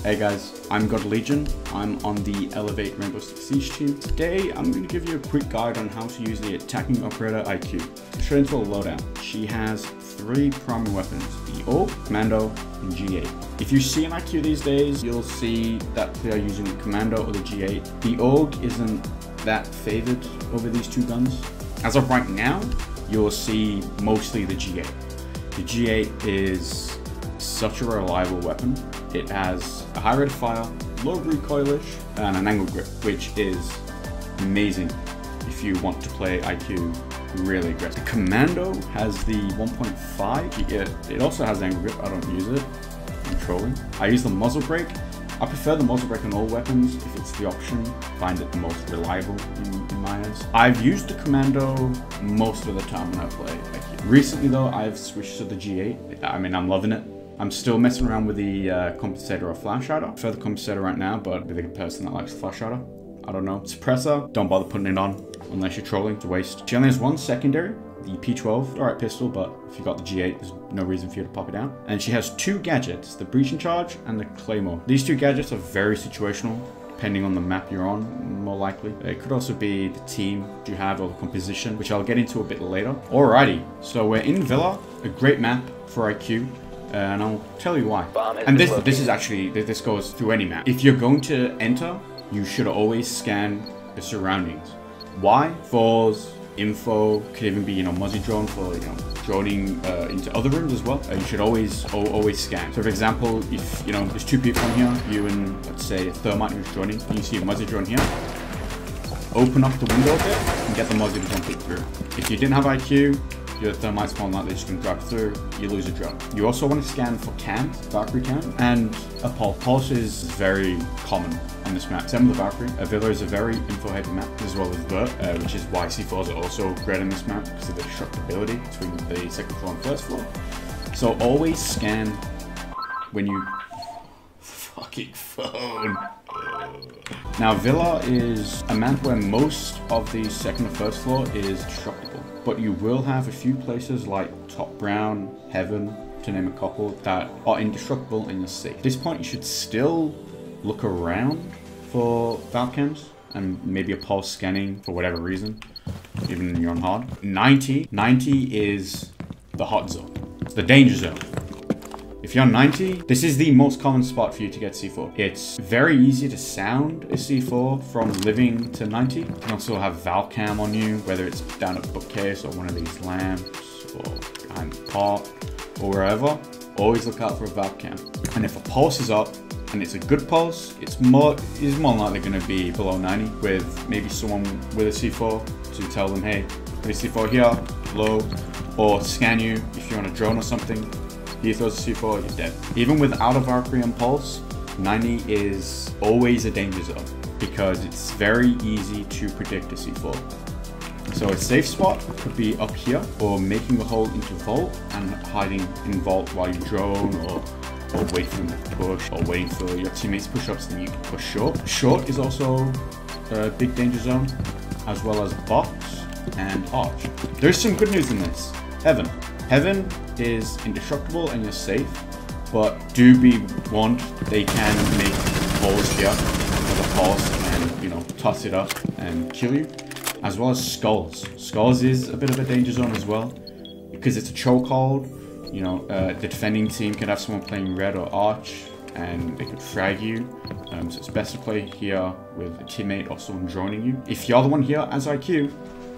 Hey guys, I'm Godlegion. I'm on the Elevate Rainbow Six Siege team. Today, I'm going to give you a quick guide on how to use the attacking operator IQ. Straight into a lowdown. She has 3 primary weapons, the AUG, Commando, and G8. If you see an IQ these days, you'll see that they are using the Commando or the G8. The AUG isn't that favored over these 2 guns. As of right now, you'll see mostly the G8. The G8 is such a reliable weapon. It has a high rate of fire, low recoilish, and an angle grip, which is amazing if you want to play IQ really aggressive. The Commando has the 1.5. It also has angle grip. I don't use it. I'm trolling. I use the muzzle brake. I prefer the muzzle brake on all weapons if it's the option. Find it the most reliable in my eyes. I've used the Commando most of the time when I play IQ. Recently though, I've switched to the G8. I mean, I'm loving it. I'm still messing around with the compensator or flash hider. I prefer the compensator right now, but with a person that likes flash hider, I don't know. Suppressor, don't bother putting it on unless you're trolling. It's a waste. She only has 1 secondary, the P12. Alright pistol, but if you got the G8, there's no reason for you to pop it down. And she has 2 gadgets, the breaching charge and the claymore. These 2 gadgets are very situational, depending on the map you're on, more likely. It could also be the team you have or the composition, which I'll get into a bit later. Alrighty, so we're in Villa, a great map for IQ. And I'll tell you why. And this goes through any map. If you're going to enter, you should always scan the surroundings. Why? Falls, info, could even be, muzzy drone for, droning into other rooms as well. You should always scan. So for example, if, there's 2 people in here, you and, let's say, a thermite who's droning, and you see a muzzy drone here, open up the window a bit and get the muzzy drone peek through. If you didn't have IQ, your thermite's more likely just going to drive through, you lose a drone. You also want to scan for cams, Valkyrie cam, and a pulse. Pulse is very common on this map. Same with the Valkyrie. Villa is a very info-heavy map, as well as Vert, which is why C4s are also great on this map, because of the destructibility between the 2nd floor and 1st floor. So always scan when you... Fucking phone. Now Villa is a map where most of the 2nd or 1st floor is destructible. But you will have a few places like Top Brown, Heaven, to name a couple, that are indestructible and you're safe. At this point, you should still look around for Valcams and maybe a pulse scanning for whatever reason, even when you're on hard. 90 is the hot zone. It's the danger zone. If you're on 90, this is the most common spot for you to get C4. It's very easy to sound a C4 from living to 90. You can also have Valcam on you, whether it's down a bookcase or one of these lamps or behind the pot or wherever. Always look out for a Valcam. And if a pulse is up and it's a good pulse, it's more likely going to be below 90 with maybe someone with a C4 to tell them, hey, put a C4 here, low, or scan you if you're on a drone or something. He throws a C4, you're dead. Even without a Valkyrie and Pulse, 90 is always a danger zone because it's very easy to predict a C4. So a safe spot could be up here, or making a hole into vault and hiding in vault while you drone, or wait for them to push, or waiting for your teammates to push up so then you can push short. Short is also a big danger zone, as well as box and arch. There's some good news in this. Heaven is indestructible and you're safe, but do be warned, they can make holes here with a pulse and, toss it up and kill you. As well as Skulls. Skulls is a bit of a danger zone as well, because it's a chokehold. The defending team can have someone playing red or arch, and they could frag you. So it's best to play here with a teammate or someone droning you. If you're the one here as IQ,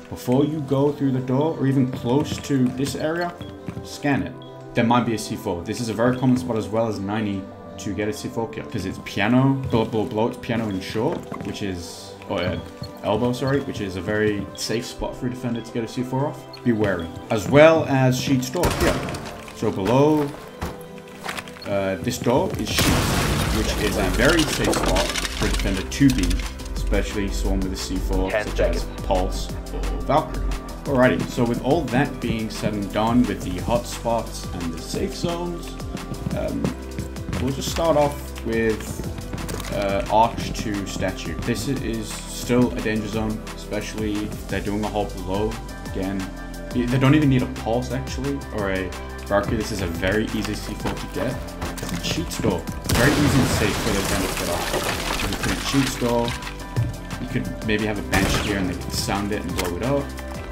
before you go through the door or even close to this area, scan it. There might be a C4. This is a very common spot as well as 90 to get a C4 kill, because it's piano, below it's piano and short, which is, elbow, sorry, which is a very safe spot for a defender to get a C4 off. Be wary. As well as sheets door here. So below this door is sheets, which is a very safe spot for a defender to be, especially someone with a C4 such as Pulse or Valkyrie. Alrighty, so with all that being said and done with the hot spots and the safe zones, we'll just start off with arch to statue. This is still a danger zone, especially if they're doing a hole below. Again, they don't even need a pulse actually, or a Valkyrie. This is a very easy C4 to get. Because the cheat store, very easy and safe for the defender to get off. You can put a cheat store. You could maybe have a bench here and they could sound it and blow it up.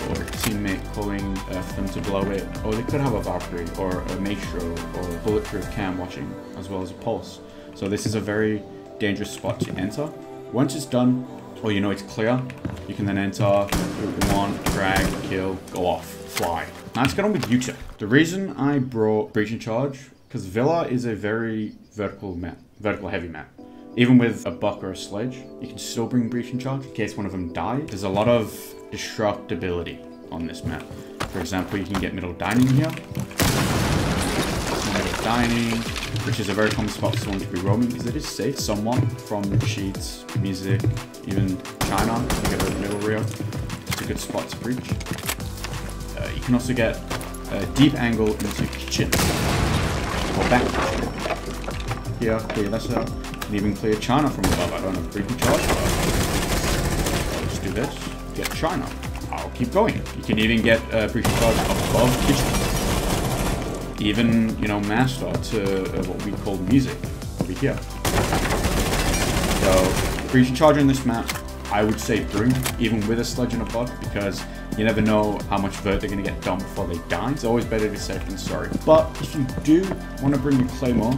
Or a teammate calling for them to blow it. Or they could have a Valkyrie or a Maestro or a bulletproof cam watching, as well as a pulse. So this is a very dangerous spot to enter. Once it's done, or you know it's clear, you can then enter, do what you want, drag, kill, go off, fly. Now let's get on with you two. The reason I brought Breach and Charge, because Villa is a very vertical heavy map. Even with a buck or a sledge, you can still bring Breach and Charge in case one of them dies. There's a lot of destructibility on this map. For example, you can get middle dining here. Middle dining, which is a very common spot for someone to be roaming because it is safe somewhat from cheats, music, even China. You get a middle rear. It's a good spot to breach. You can also get a deep angle into kitchen or back kitchen. Here, clear this out. You can even clear China from above. I don't have Breach and Charge. I'll just do this. Get China. I'll keep going. You can even get Breach and Charge above kitchen. Even, you know, master to what we call music over here. So, Breach and Charge in this map, I would say bring, even with a sledge and a bug, because you never know how much vert they're going to get done before they die. It's always better to be safe than sorry. But if you do want to bring your Claymore,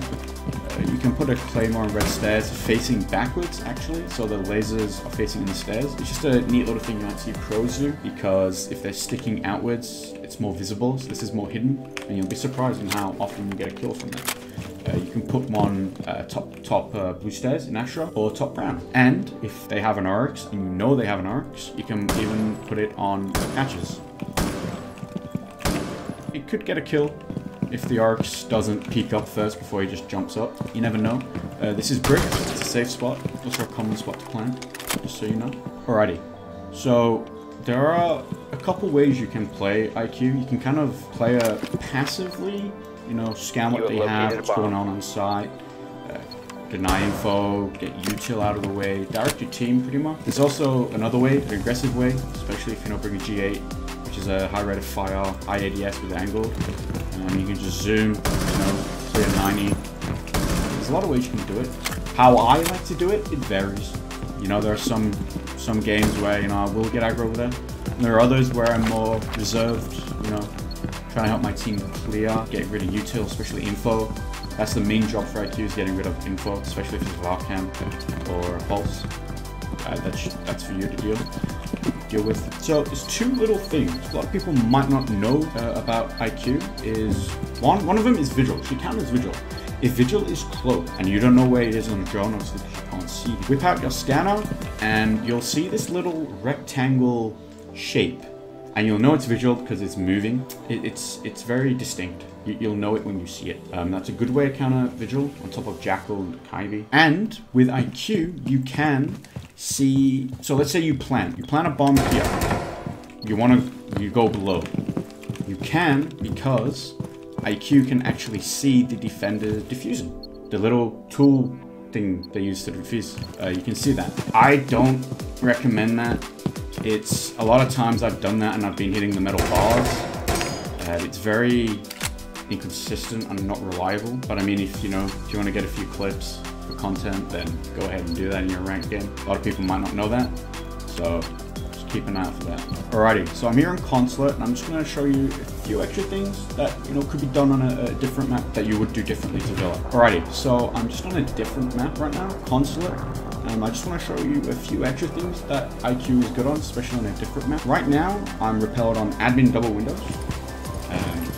you can put a Claymore on red stairs facing backwards, actually, so the lasers are facing in the stairs. It's just a neat little thing you might see pros do, because if they're sticking outwards, it's more visible, so this is more hidden, and you'll be surprised in how often you get a kill from them. You can put one top blue stairs in Astra or top brown. And if they have an Oryx, and you know they have an Oryx, you can even put it on hatches. It could get a kill if the Oryx doesn't peek up first before he just jumps up. You never know. This is bricks. It's a safe spot. Also a common spot to plant, just so you know. Alrighty. So there are a couple ways you can play IQ. You can kind of play passively. You know, scan what they have, what's going on site, deny info, get util out of the way, direct your team pretty much. There's also another way, an aggressive way, especially if you don't bring a G8, which is a high rate of fire, high ADS with angle. You can just zoom, you know, clear 90. There's a lot of ways you can do it. How I like to do it, it varies. You know, there are some games where, you know, I will get aggro with it. And there are others where I'm more reserved, you know, trying to help my team clear, get rid of util, especially info. That's the main job for IQ, is getting rid of info, especially if it's a Valcam or a Pulse. That's for you to deal with. So there's two little things a lot of people might not know about IQ. Is one of them is Vigil. She counts as Vigil. If Vigil is close and you don't know where it is on the drone, obviously because you can't see, whip out your scanner and you'll see this little rectangle shape. And you'll know it's Vigil because it's moving. It's very distinct. You'll know it when you see it. That's a good way to counter Vigil on top of Jackal and Kyvie. And with IQ, you can see. So let's say you plant a bomb here. You go below. You can, because IQ can actually see the defender diffusing. The little tool thing they use to defuse. You can see that. I don't recommend that. It's a lot of times I've done that and I've been hitting the metal bars. It's very inconsistent and not reliable. But I mean, if you want to get a few clips for content, then go ahead and do that in your ranked game. A lot of people might not know that, so just keep an eye out for that. Alrighty, so I'm here on Consulate and I'm just going to show you a few extra things that could be done on a different map that you would do differently to Villa. Alrighty, so I'm just on a different map right now, Consulate. I just want to show you a few extra things that IQ is good on, especially on a different map. Right now, I'm repelled on admin double windows.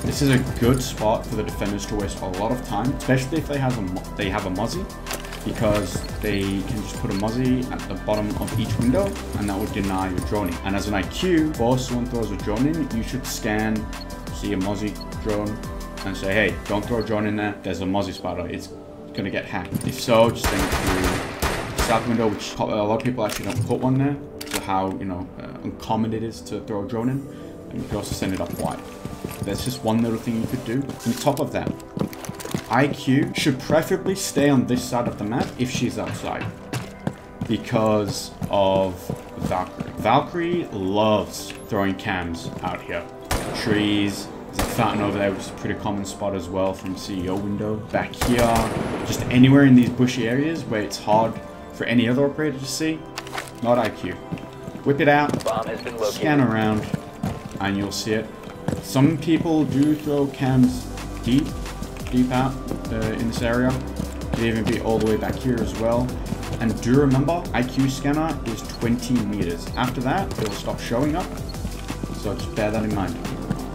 This is a good spot for the defenders to waste a lot of time, especially if they have a muzzy, because they can just put a muzzy at the bottom of each window, and that would deny your droning. And as an IQ, before someone throws a drone in, you should scan, see a muzzy drone, and say, hey, don't throw a drone in there. There's a muzzy spotter. It's gonna get hacked. If so, just think through south window, which a lot of people actually don't put one there, so how uncommon it is to throw a drone in, and you can also send it up wide. That's just one little thing you could do. On top of that, IQ should preferably stay on this side of the map if she's outside, because of Valkyrie. Valkyrie loves throwing cams out here. Trees, There's a fountain over there, which is a pretty common spot as well from CEO window. Back here, just anywhere in these bushy areas where it's hard for any other operator to see, not IQ. Whip it out, scan around, and you'll see it. Some people do throw cams deep out in this area. Could even be all the way back here as well. And do remember, IQ scanner is 20 meters. After that, it will stop showing up. So just bear that in mind.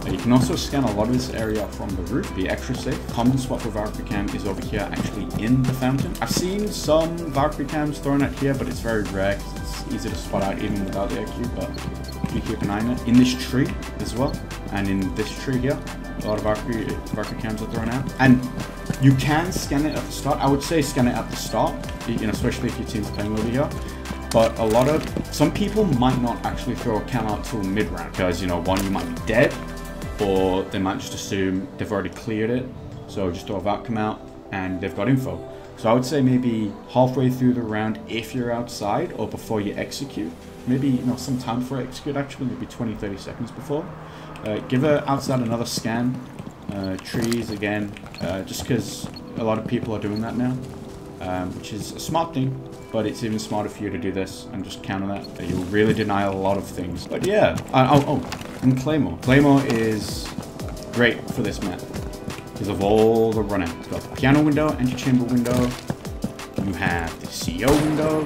You can also scan a lot of this area from the roof, be extra safe. Common spot for Valkyrie cam is over here, actually in the fountain. I've seen some Valkyrie cams thrown at here, but it's very rare because it's easy to spot out even without the IQ, but you keep an eye on it. In this tree as well, and in this tree here, a lot of Valkyrie cams are thrown out. And you can scan it at the start. I would say scan it at the start, you know, especially if your team's playing over here. But some people might not actually throw a cam out till mid-round because, you know, one, you might be dead, or they might just assume they've already cleared it. So just throw a Valk cam out and they've got info. So I would say maybe halfway through the round if you're outside, or before you execute. Maybe, you know, some time before execute actually, maybe 20-30 seconds before. Give it outside another scan. Trees again, just because a lot of people are doing that now, which is a smart thing, but it's even smarter for you to do this and just counter that. You'll really deny a lot of things. But yeah, and Claymore. Claymore is great for this map because of all the run-out. You've got the piano window, antechamber window, you have the CEO window,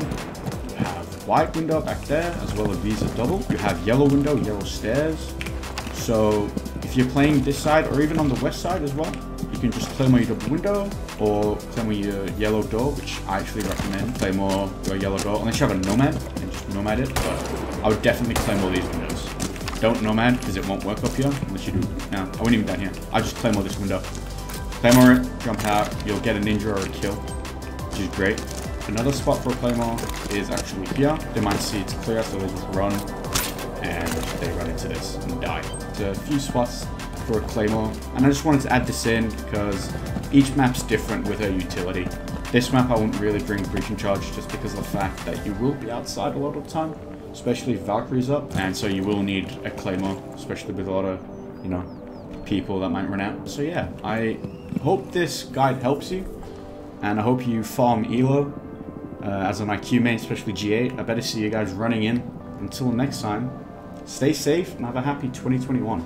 you have white window back there, as well as Visa double. You have yellow window, yellow stairs. So if you're playing this side, or even on the west side as well, you can just claymore your double window, or claymore your yellow door, which I actually recommend. Claymore your yellow door, unless you have a nomad, and just nomad it, but I would definitely claymore these windows. Don't nomad, because it won't work up here, unless you do. No, I wouldn't even down here. I just claymore this window. Claymore it, jump out, you'll get a ninja or a kill, which is great. Another spot for a claymore is actually here. They might see it's clear, so they just run, and they run into this and die. A few spots for a claymore, and I just wanted to add this in because each map's different with her utility. This map I wouldn't really bring breaching charge just because of the fact that you will be outside a lot of the time, especially if Valkyrie's up, and so you will need a claymore, especially with a lot of, you know, people that might run out. So yeah, I hope this guide helps you, and I hope you farm Elo as an IQ main, especially G8. I better see you guys running in. Until next time, stay safe and have a happy 2021.